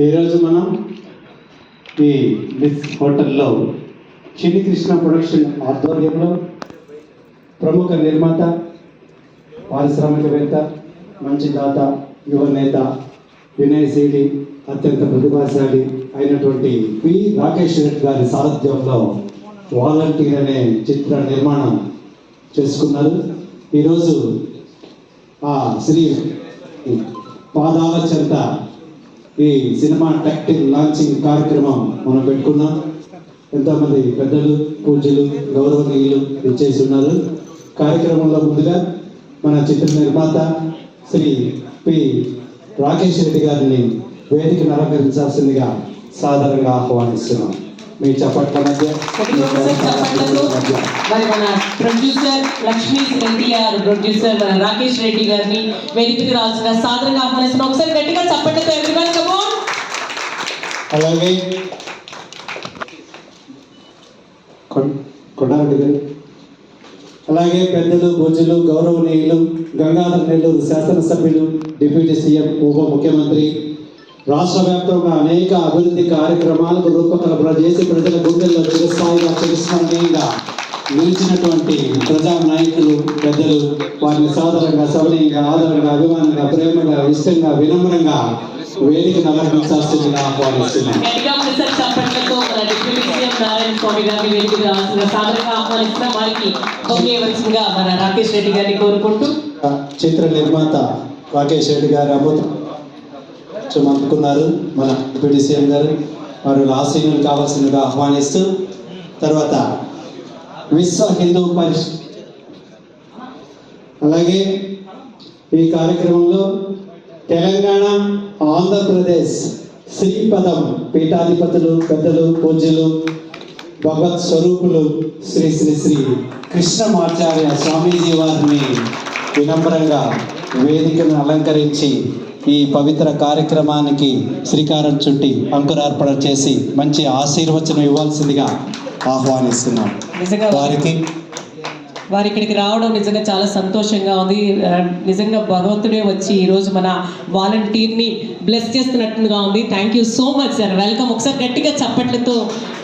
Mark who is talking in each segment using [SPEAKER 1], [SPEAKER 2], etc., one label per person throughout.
[SPEAKER 1] ఈరోజు మనం ఈ మిస్ హోటల్లో చిన్ని కృష్ణ ప్రొడక్షన్ ఆధ్వర్యంలో ప్రముఖ నిర్మాత, పారిశ్రామికవేత్త, మంచి దాత, యువ నేత, వినయశీలి, అత్యంత ప్రతిభాశాలి అయినటువంటి పి రాకేష్ రెడ్డి గారి సారథ్యంలో వాలంటీర్ అనే చిత్ర నిర్మాణం చేసుకున్నారు. ఈరోజు ఆ శ్రీ పాదాల చెంత ఈ సినిమా టైటిల్ లాంచింగ్ కార్యక్రమం మనం పెట్టుకున్నాం. ఎంతోమంది పెద్దలు, పూజ్యులు, గౌరవనీయులు ఇచ్చేసి ఉన్నారు. కార్యక్రమంలో ముందుగా మన చిత్ర నిర్మాత శ్రీ పి రాకేష్ రెడ్డి గారిని వేదికను అలంకరించాల్సిందిగా సాధారణంగా ఆహ్వానిస్తున్నాం. మీ చప్పట్ల మధ్య
[SPEAKER 2] మరి మన ప్రొడ్యూసర్ లక్ష్మీ ఎన్టీఆర్ ప్రొడ్యూసర్ మన రాకేష్ రెడ్డి గారిని వేదికకి రావాల్సిన సాధారణంగా ఆహ్వానిస్తున్నాం. ఒకసారి గట్టిగా చప్పట్లతో ఎవ్రీవన్ కమ్ ఆన్.
[SPEAKER 1] అలాగే కొండారెడ్డి గారు, అలాగే పెద్దలు, పూజ్యులు, గౌరవనీయులు, గంగాధర్ నెల్లూరు శాసనసభ్యులు, డిప్యూటీ సీఎం, ఉప ముఖ్యమంత్రి, రాష్ట్ర వ్యాప్తంగా అనేక అభివృద్ధి కార్యక్రమాలకు రూపకల్పన చేసి ప్రజల గుండెల్లో చిరస్థాయిగా చిరస్మరణీయంగా నిలిచినటువంటి ప్రజా నాయకులు, పెద్దలు, వారిని సాధారణంగా, సవనీయంగా, ఆదరంగా, అభిమానంగా, ప్రేమగా, ఇష్టంగా, వినమ్రంగా వేదికను అలంకరించాల్సిందిగా ఆహ్వానిస్తున్నాం.
[SPEAKER 2] రాకేష్ రెడ్డి గారిని కోరుకుంటూ
[SPEAKER 1] చిత్ర నిర్మాత రాకేష్ రెడ్డి గారు అందుకున్నారు. మన డిప్యూటీ సీఎం గారు వారు ఆశీనులు కావాల్సిందిగా ఆహ్వానిస్తూ, తర్వాత విశ్వ హిందూ పరిషత్, అలాగే ఈ కార్యక్రమంలో తెలంగాణ, ఆంధ్రప్రదేశ్ శ్రీపదం పీఠాధిపతులు, పెద్దలు, పూజ్యులు, భగవత్ స్వరూపులు శ్రీ శ్రీ శ్రీ కృష్ణమాచార్య స్వామీజీ వారిని వినమ్రంగా వేదికను అలంకరించి ఈ పవిత్ర కార్యక్రమానికి శ్రీకారం చుట్టి అంకురార్పణ చేసి మంచి ఆశీర్వచనం ఇవ్వాల్సిందిగా ఆహ్వానిస్తున్నాం.
[SPEAKER 2] వారి ఇక్కడికి రావడం నిజంగా చాలా సంతోషంగా ఉంది. నిజంగా భగవంతుడే వచ్చి ఈరోజు మన వాలంటీర్ని బ్లెస్ చేస్తున్నట్టుగా ఉంది. Thank you so much sir, welcome. ఒకసారి గట్టిగా చప్పట్లతో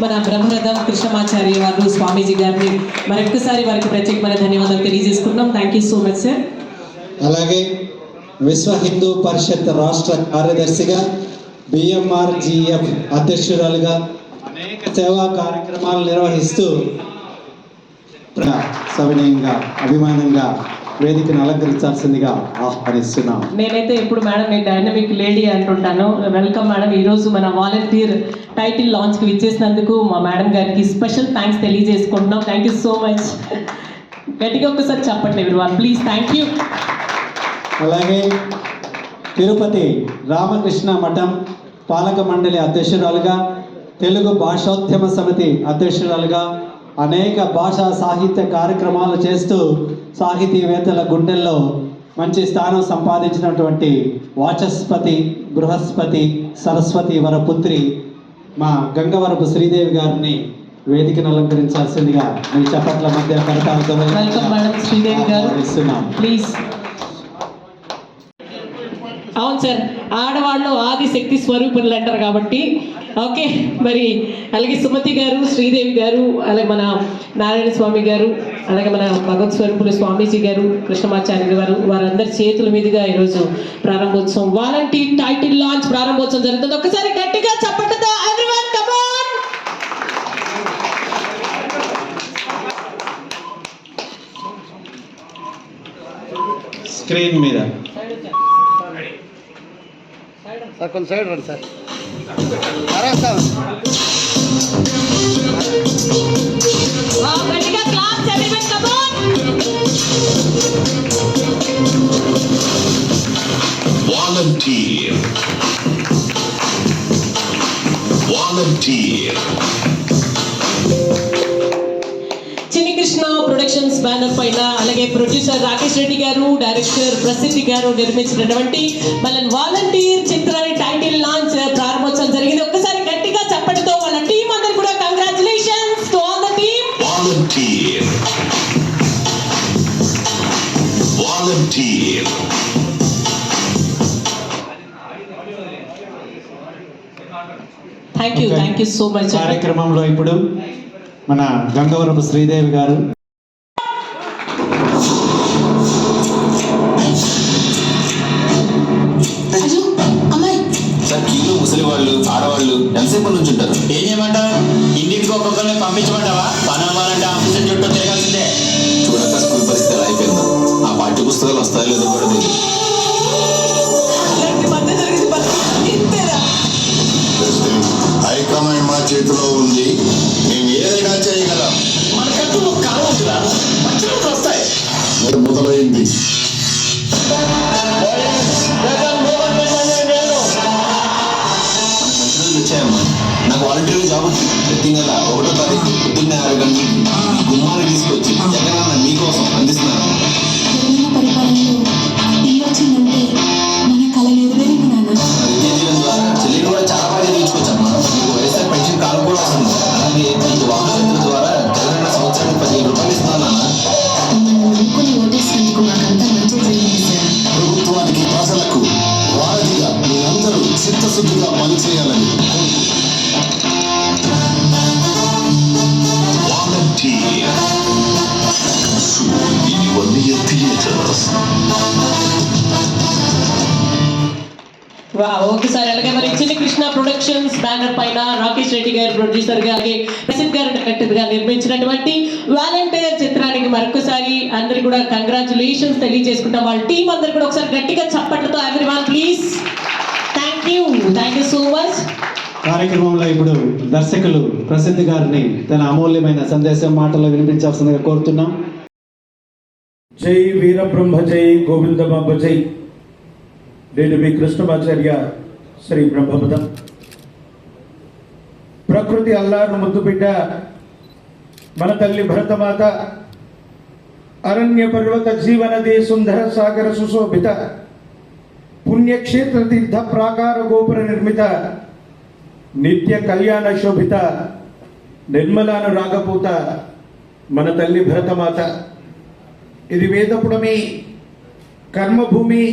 [SPEAKER 2] మన బ్రహ్మరథం కృష్ణమాచార్య వారు స్వామీజీ గారిని మరొకసారి వారికి ప్రత్యేకమైన ధన్యవాదాలు తెలియజేసుకుంటున్నాం. Thank you so much sir.
[SPEAKER 1] అలాగే విశ్వ హిందూ పరిషత్ రాష్ట్ర కార్యదర్శిగా, బిఎంఆర్జిఎఫ్ అధ్యక్షురాలుగా అనేక సేవా కార్యక్రమాలు నిర్వహిస్తూ సవినయంగా, అభిమానంగా వేదికను అలంకరించాల్సిందిగా ఆహ్వానిస్తున్నాం.
[SPEAKER 2] నేనైతే ఇప్పుడు మేడం మీ డైనమిక్ లేడీ అంటుంటాను. Welcome madam. ఈరోజు మన వాలంటీర్ టైటిల్ లాంచ్కి విచ్చేసినందుకు మా మేడం గారికి స్పెషల్ థ్యాంక్స్ తెలియజేసుకుంటున్నాం. Thank you so much. గట్టిగా ఒక్కసారి చెప్పండి ఎవ్రీవన్ ప్లీజ్. Thank you.
[SPEAKER 1] అలాగే తిరుపతి రామకృష్ణ మఠం పాలక మండలి అధ్యక్షురాలుగా, తెలుగు భాషోద్యమ సమితి అధ్యక్షురాలుగా అనేక భాషా సాహిత్య కార్యక్రమాలు చేస్తూ సాహితీవేత్తల గుండెల్లో మంచి స్థానం సంపాదించినటువంటి వాచస్పతి, బృహస్పతి, సరస్వతి వరపుత్రి మా గంగవరపు శ్రీదేవి గారిని వేదికను అలంకరించాల్సిందిగా మీ చప్పట్ల మధ్య కరతాలతో ఇస్తున్నాం.
[SPEAKER 2] ప్లీజ్. అవును సార్, ఆడవాళ్ళు ఆదిశక్తి స్వరూపులు అంటారు కాబట్టి ఓకే. మరి అలాగే సుమతి గారు, శ్రీదేవి గారు, అలాగే మన నారాయణ స్వామి గారు, అలాగే మన భగవత్ స్వరూపులు స్వామీజీ గారు, కృష్ణమాచార్య గారు, వారందరి చేతుల మీదుగా ఈరోజు ప్రారంభోత్సవం, వాలంటీర్ టైటిల్ లాంచ్ ప్రారంభోత్సవం జరుగుతుంది. ఒకసారి గట్టిగా చప్పట్లతో ఎవ్రీవన్ కమ్ ఆన్.
[SPEAKER 1] స్క్రీన్ మీద
[SPEAKER 3] సార్ కొంచెం సైడ్ రండి sir.
[SPEAKER 2] Chinni Krishna productions banner పైన అలాగే ప్రొడ్యూసర్ రాకేష్ రెడ్డి గారు, డైరెక్టర్ ప్రసిద్ధి గారు నిర్మించినటువంటి మన వాలంటీర్ చిత్రాన్ని టైటిల్ లాంచ్ ప్రారంభోత్సవం జరిగింది. ఒక్కసారి గట్టిగా చప్పటితో వాళ్ళ టీం అందరు కూడా congratulations to all the team. Volunteer thank you so much.
[SPEAKER 1] కార్యక్రమంలో ఇప్పుడు మన గంగవరపు శ్రీదేవి గారు.
[SPEAKER 4] సార్ కీళ్ళు ముసలి వాళ్ళు ఆడవాళ్ళు ఎంతసేపు నుంచి ఉంటారు?
[SPEAKER 5] ఏం చేయమంటావు? ఇంటికి ఒక్కొక్కరిని పంపించమంటావా? పని అవ్వాలంటే ఆఫీసర్ చుట్టూ తిరగాల్సిందే.
[SPEAKER 4] చూడక స్కూల్ పరిస్థితి ఎలా అయిపోయిందో. ఆ పాఠ్య పుస్తకాలు వస్తాయో లేదో కూడా తెలియదు.
[SPEAKER 6] హైకమాండ్ మా చేతిలో ఉంది, మేము ఏదైనా చేయగలం.
[SPEAKER 5] మనకంటూ ఒక కాలం ఉంటుందా? మంచి రోజులు వస్తాయి.
[SPEAKER 6] మొదలైంది.
[SPEAKER 4] మంచి రోజులు వచ్చాయమ్మా. నాకు వాలంటీర్ జాబ్ వచ్చింది. ప్రతి నెల 1వ తారీఖు పొద్దున్నే 6 గంటలకి మీ గుమ్మాన్ని తీసుకొచ్చి జగనన్న మీకోసం అందిస్తున్నాను.
[SPEAKER 7] జగనన్న పరిపాలనలో ఇల్లు వచ్చిందంటే మన కళ నెరవేరింది నాన్న.
[SPEAKER 4] విద్యా జీవన్ ద్వారా చెల్లిని కూడా చాలా బాగా చదివించుకోవచ్చమ్మా. మీకు వైఎస్ఆర్ పెన్షన్ కాలం కూడా వస్తుంది. అలాగే మీకు వాహన మిత్రుల ద్వారా జగనన్న సంవత్సరానికి 15,000 రూపాయలు ఇస్తున్నాను నాన్న.
[SPEAKER 7] మమ్మల్ని నమ్ముకుని ఓటేసినందుకు మాకంతా మంచి జరిగింది సార్.
[SPEAKER 6] ప్రభుత్వానికి ప్రజలకు వారధిగా మీరందరూ చిత్తశుద్ధిగా పనిచేయాలని
[SPEAKER 2] ఒకసారి అలాగే మరి చిన్న కృష్ణ ప్రొడక్షన్స్ బ్యానర్ పైన రాకేష్ రెడ్డి గారు ప్రొడ్యూసర్ గా అలాగే ప్రసిద్ధ్ గారు డైరెక్టర్ గా నిర్మించినటువంటి వాలంటీర్ చిత్రానికి మరొకసారి అందరు కూడా కంగ్రాచులేషన్స్ తెలియజేసుకుంటాం. వాళ్ళ టీం అందరు కూడా ఒకసారి గట్టిగా చప్పట్లతో everyone please. Thank you so much.
[SPEAKER 1] కార్యక్రమంలో ఇప్పుడు దర్శకులు ప్రసిద్ధ్ గారిని తన అమూల్యమైన సందేశం మాటల్లో వినిపించాల్సిందిగా కోరుతున్నాం.
[SPEAKER 8] జై వీరబ్రహ్మ జై గోవిందబాబు జై. నేను మీ కృష్ణమాచార్య శ్రీ బ్రహ్మపదం. ప్రకృతి అల్లారు ముద్దు బిడ్డ మన తల్లి భరతమాత, అరణ్య పర్వత జీవనది సుందర సాగర సుశోభిత పుణ్యక్షేత్ర తీర్థ ప్రాకార గోపుర నిర్మిత నిత్య కళ్యాణ శోభిత నిర్మలాను రాగపూత మన తల్లి భరతమాత. ఇది వేదపుడమి, కర్మభూమి,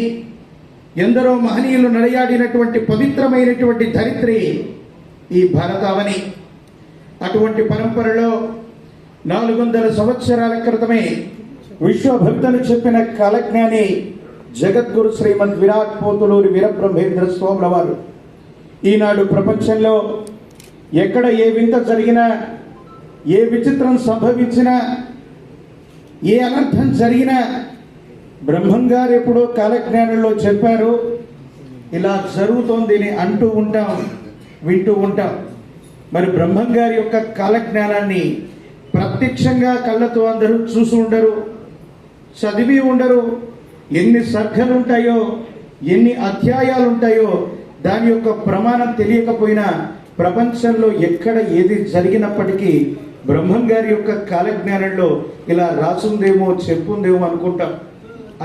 [SPEAKER 8] ఎందరో మహనీయులు నడయాడినటువంటి పవిత్రమైనటువంటి ధరిత్రి ఈ భారతావని. అటువంటి పరంపరలో 400 సంవత్సరాల క్రితమే విశ్వభక్తులు చెప్పిన కాలజ్ఞాని జగద్గురు శ్రీమద్ విరాట్ పోతులూరి వీరబ్రహ్మేంద్ర స్వాముల వారు ఈనాడు ప్రపంచంలో ఎక్కడ ఏ వింత జరిగినా, ఏ విచిత్రం సంభవించినా, ఏ అనర్థం జరిగినా బ్రహ్మం గారు ఎప్పుడో కాలజ్ఞానంలో చెప్పారు, ఇలా జరుగుతోంది అని అంటూ ఉంటాం, వింటూ ఉంటాం. మరి బ్రహ్మం గారి యొక్క కాలజ్ఞానాన్ని ప్రత్యక్షంగా కళ్ళతో అందరూ చూసి ఉండరు, చదివి ఉండరు. ఎన్ని సర్గలు ఉంటాయో, ఎన్ని అధ్యాయాలు ఉంటాయో దాని యొక్క ప్రమాణం తెలియకపోయినా ప్రపంచంలో ఎక్కడ ఏది జరిగినప్పటికీ బ్రహ్మం గారి యొక్క కాలజ్ఞానంలో ఇలా రాసుందేమో చెప్పుందేమో అనుకుంటాం.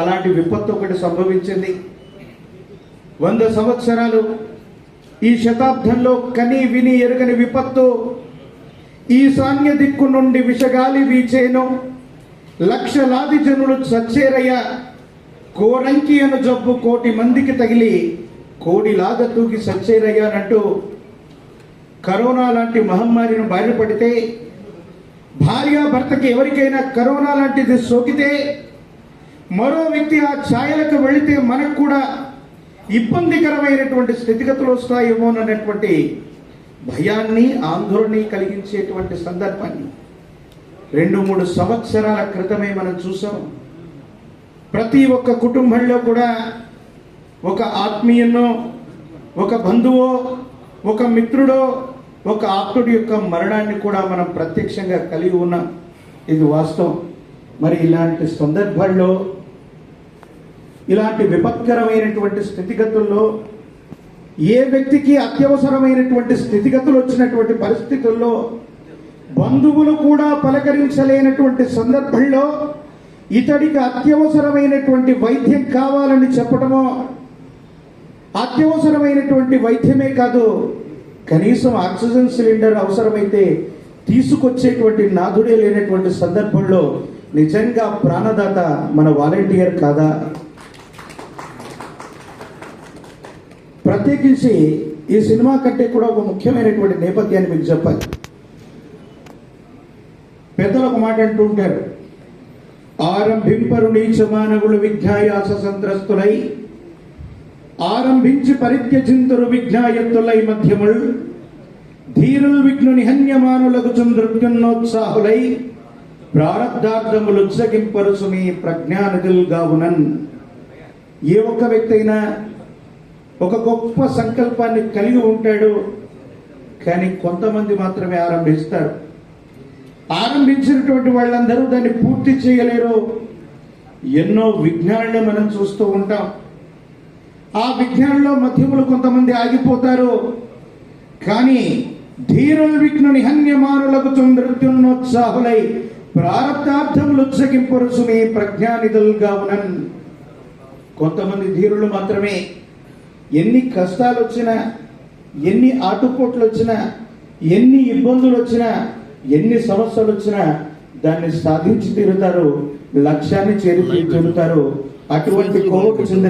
[SPEAKER 8] అలాంటి విపత్తు ఒకటి సంభవించింది. 100 సంవత్సరాలు ఈ శతాబ్దంలో కని విని ఎరుగని విపత్తు. ఈశాన్య దిక్కు నుండి విషగాలి వీచేను, లక్షలాది జనులు చచ్చేరయ్య, కోరంకి అను జబ్బు 1,000,000 మందికి తగిలి కోడిలాగా తూగి సచ్చేరయ్యానంటూ కరోనా లాంటి మహమ్మారిని బారిన పడితే, భార్యాభర్తకి ఎవరికైనా కరోనా లాంటిది సోకితే మరో వ్యక్తి ఆ ఛాయలకు వెళితే మనకు కూడా ఇబ్బందికరమైనటువంటి స్థితిగతులు వస్తాయేమోనన్నటువంటి భయాన్ని, ఆందోళన కలిగించేటువంటి సందర్భాన్ని 2-3 సంవత్సరాల క్రితమే మనం చూసాం. ప్రతి ఒక్క కుటుంబంలో కూడా ఒక ఆత్మీయునో, ఒక బంధువో, ఒక మిత్రుడో, ఒక ఆప్తుడి యొక్క మరణాన్ని కూడా మనం ప్రత్యక్షంగా కలిగి ఉన్నాం. ఇది వాస్తవం. మరి ఇలాంటి సందర్భాల్లో, ఇలాంటి విపత్కరమైనటువంటి స్థితిగతుల్లో ఏ వ్యక్తికి అత్యవసరమైనటువంటి స్థితిగతులు వచ్చినటువంటి పరిస్థితుల్లో బంధువులు కూడా పలకరించలేనటువంటి సందర్భంలో ఇతడికి అత్యవసరమైనటువంటి వైద్యం కావాలని చెప్పడమో, అత్యవసరమైనటువంటి వైద్యమే కాదు, కనీసం ఆక్సిజన్ సిలిండర్ అవసరమైతే తీసుకొచ్చేటువంటి నాథుడే లేనటువంటి సందర్భంలో నిజంగా ప్రాణదాత మన వాలంటీర్ కాదా? ప్రత్యేకించి ఈ సినిమా కంటే కూడా ఒక ముఖ్యమైనటువంటి నేపథ్యాన్ని మీకు చెప్పాలి. పెద్దలు ఒక మాట అంటూ ఉంటారు, ఆరంభింపరు నీచ మానవులు విజ్ఞాయాస సంత్రస్తులై, ఆరంభించి పరిత్యజింతురు విజ్ఞాయత్తులై మధ్యముల్, ధీరుల్ విఘ్ను నిహన్యమానులకు నృత్యున్నోత్సాహులై, ప్రారబ్ధార్థములు ఉత్సగింపరుసు మీ ప్రజ్ఞానిధుల్ గావునన్. ఏ ఒక్క వ్యక్తి అయినా ఒక గొప్ప సంకల్పాన్ని కలిగి ఉంటాడు, కానీ కొంతమంది మాత్రమే ఆరంభిస్తారు. ఆరంభించినటువంటి వాళ్ళందరూ దాన్ని పూర్తి చేయలేరు. ఎన్నో విఘ్నాలను మనం చూస్తూ ఉంటాం. ఆ విఘ్నాలలో మధ్యములు కొంతమంది ఆగిపోతారు. కానీ ధీరుల్ విఘ్ను నిహన్యమానులకు నృత్యున్నోత్సాహులై, ప్రారబ్ధార్థములు ఉత్సగింపరుసు మీ ప్రజ్ఞానిధుల్ గావునన్. కొంతమంది ధీరులు మాత్రమే ఎన్ని కష్టాలు వచ్చినా, ఎన్ని ఆటుపోట్లు వచ్చినా, ఎన్ని ఇబ్బందులు వచ్చినా, ఎన్ని సమస్యలు వచ్చినా దాన్ని సాధించి తీరుతారు, లక్ష్యాన్ని చేరి తీరుతారు. అటువంటి కోవకు చెందిన